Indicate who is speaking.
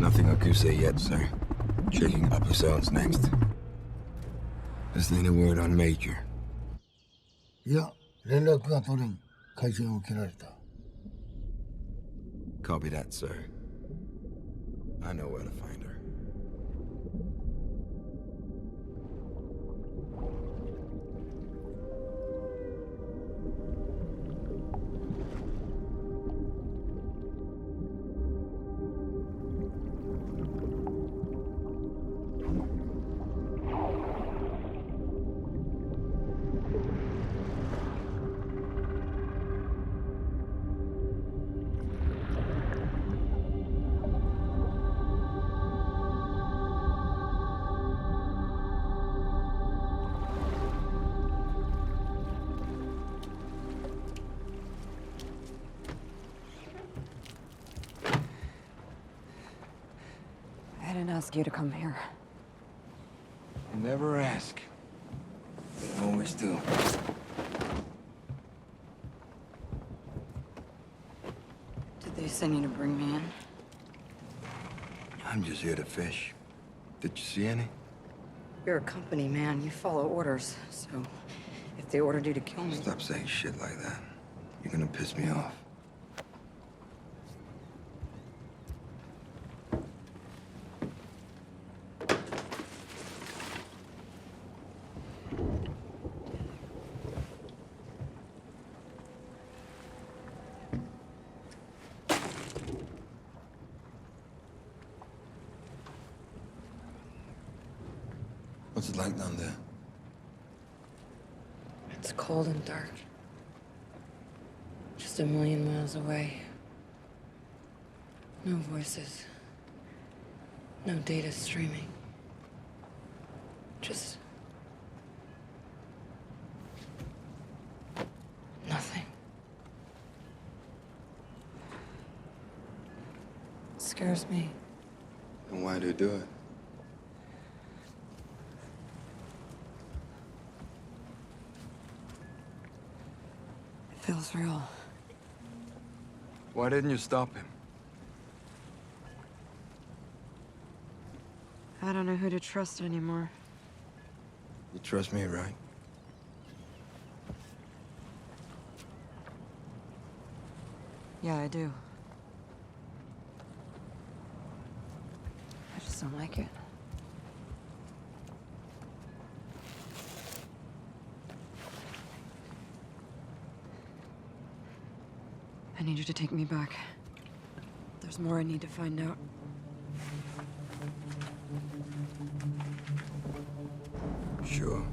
Speaker 1: Nothing Akuse yet, sir. Checking upper zones next. Just need a word on Major.
Speaker 2: いや、連絡が取れん。回線を切られた。
Speaker 1: Copy that, sir. I know where to find her.
Speaker 3: I didn't ask you to come here.
Speaker 1: You never ask. You always do.
Speaker 3: Did they send you to bring me in?
Speaker 1: I'm just here to fish. Did you see any?
Speaker 3: You're a company man. You follow orders. So, if they ordered you to kill me...
Speaker 1: Stop saying shit like that. You're gonna piss me off. What's it like down there?
Speaker 3: It's cold and dark. Just a million miles away. No voices. No data streaming. Just... nothing. It scares me.
Speaker 1: And why do you do it?
Speaker 3: It feels real.
Speaker 1: Why didn't you stop him?
Speaker 3: I don't know who to trust anymore.
Speaker 1: You trust me, right?
Speaker 3: Yeah, I do. I just don't like it. I need you to take me back. There's more I need to find out.
Speaker 1: Sure.